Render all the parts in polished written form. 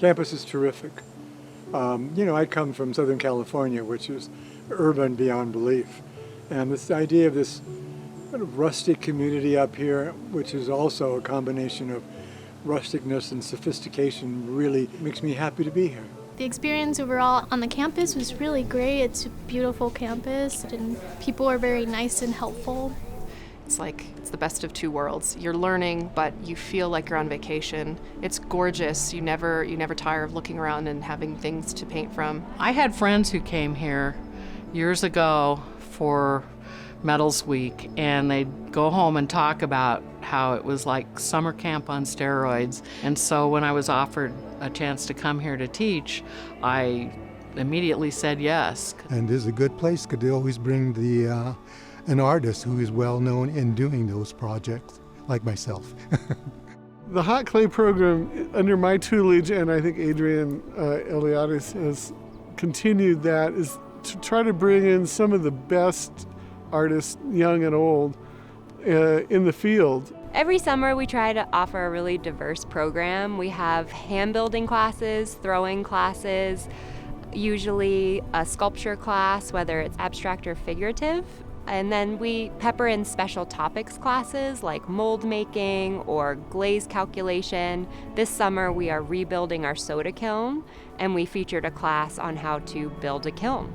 Campus is terrific. I come from Southern California, which is urban beyond belief. And this idea of this kind of rustic community up here, which is also a combination of rusticness and sophistication, really makes me happy to be here. The experience overall on the campus was really great. It's a beautiful campus and people are very nice and helpful. It's the best of two worlds. You're learning, but you feel like you're on vacation. It's gorgeous. You never tire of looking around and having things to paint from. I had friends who came here years ago for Metals Week, and they'd go home and talk about how it was like summer camp on steroids. And so when I was offered a chance to come here to teach, I immediately said yes. And it's a good place because they always bring an artist who is well known in doing those projects, like myself. The hot clay program, under my tutelage, and I think Adrian Eliadis has continued that, is to try to bring in some of the best artists, young and old, in the field. Every summer we try to offer a really diverse program. We have hand building classes, throwing classes, usually a sculpture class, whether it's abstract or figurative. And then we pepper in special topics classes like mold making or glaze calculation. This summer we are rebuilding our soda kiln, and we featured a class on how to build a kiln.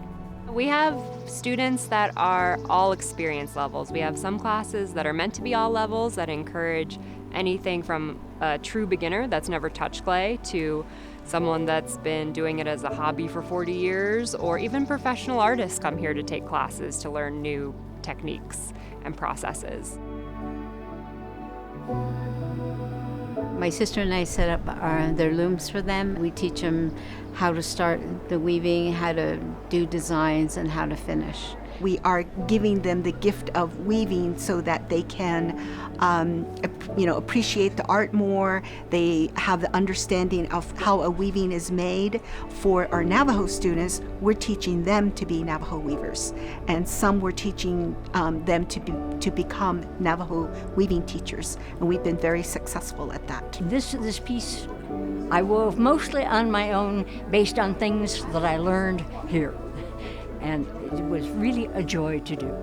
We have students that are all experience levels. We have some classes that are meant to be all levels that encourage anything from a true beginner that's never touched clay to someone that's been doing it as a hobby for 40 years, or even professional artists come here to take classes to learn new techniques and processes. My sister and I set up their looms for them. We teach them how to start the weaving, how to do designs, and how to finish. We are giving them the gift of weaving so that they can appreciate the art more. They have the understanding of how a weaving is made. For our Navajo students, we're teaching them to be Navajo weavers, and some we're teaching them to become Navajo weaving teachers, and we've been very successful at that. This piece I wove mostly on my own based on things that I learned here, and it was really a joy to do.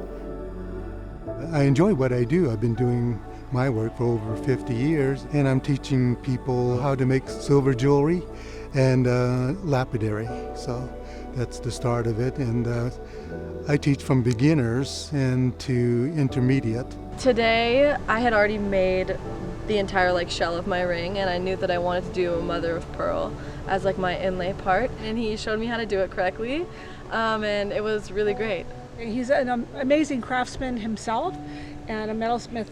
I enjoy what I do. I've been doing my work for over 50 years, and I'm teaching people how to make silver jewelry and lapidary. So that's the start of it, and I teach from beginners and to intermediate. Today I had already made the entire shell of my ring, and I knew that I wanted to do a mother of pearl as my inlay part, and he showed me how to do it correctly, and it was really great. He's an amazing craftsman himself and a metalsmith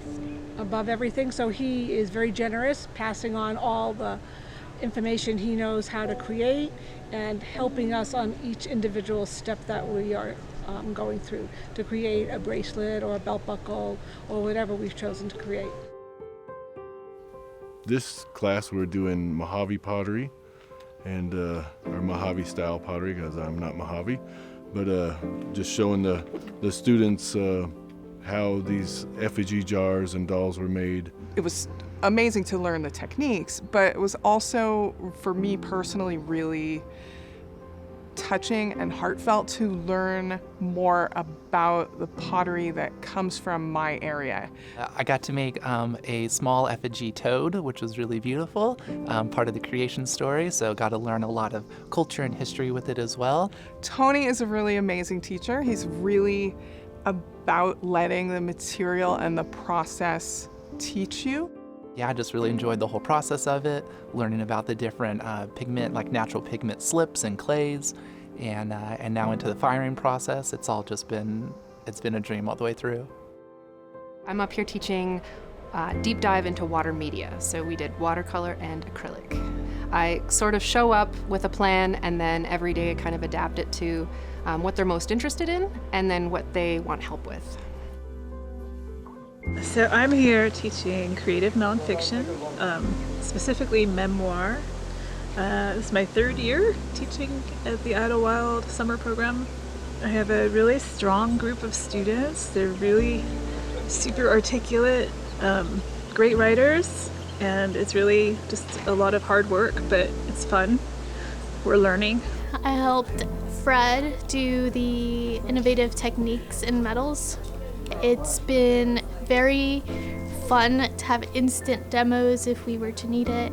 above everything, so he is very generous, passing on all the information he knows how to create and helping us on each individual step that we are going through to create a bracelet or a belt buckle or whatever we've chosen to create. This class we're doing Mojave pottery and or Mojave style pottery, because I'm not Mojave, but just showing the students how these effigy jars and dolls were made. It was amazing to learn the techniques, but it was also, for me personally, really touching and heartfelt to learn more about the pottery that comes from my area. I got to make a small effigy toad, which was really beautiful, part of the creation story, so got to learn a lot of culture and history with it as well. Tony is a really amazing teacher. He's really about letting the material and the process teach you. Yeah, I just really enjoyed the whole process of it, learning about the different pigment, like natural pigment slips and clays, and now into the firing process. It's been a dream all the way through. I'm up here teaching deep dive into water media. So we did watercolor and acrylic. I sort of show up with a plan, and then every day I kind of adapt it to what they're most interested in and then what they want help with. So I'm here teaching creative nonfiction, specifically memoir. This is my third year teaching at the Idyllwild summer program. I have a really strong group of students. They're really super articulate, great writers, and it's really just a lot of hard work, but it's fun. We're learning. I helped Fred do the innovative techniques in metals. It's been very fun to have instant demos if we were to need it.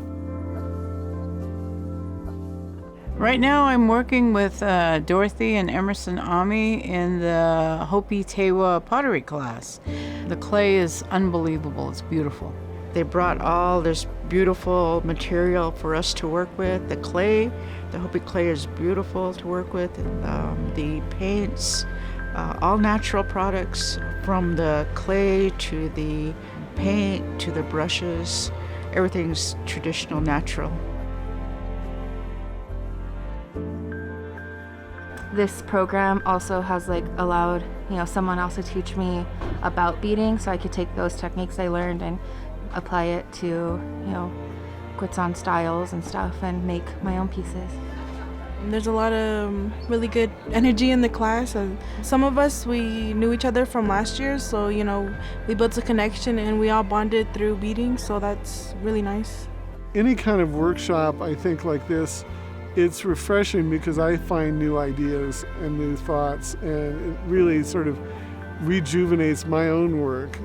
Right now I'm working with Dorothy and Emerson Ami in the Hopi Tewa pottery class. The clay is unbelievable, it's beautiful. They brought all this beautiful material for us to work with. The clay, the Hopi clay is beautiful to work with. The paints, all natural products, from the clay to the paint to the brushes. Everything's traditional, natural. This program also has allowed someone else to teach me about beading, so I could take those techniques I learned and apply it to Quetzon styles and stuff and make my own pieces. There's a lot of really good energy in the class. Some of us, we knew each other from last year, so we built a connection and we all bonded through beading, so that's really nice. Any kind of workshop, I think, like this, it's refreshing because I find new ideas and new thoughts, and it really sort of rejuvenates my own work.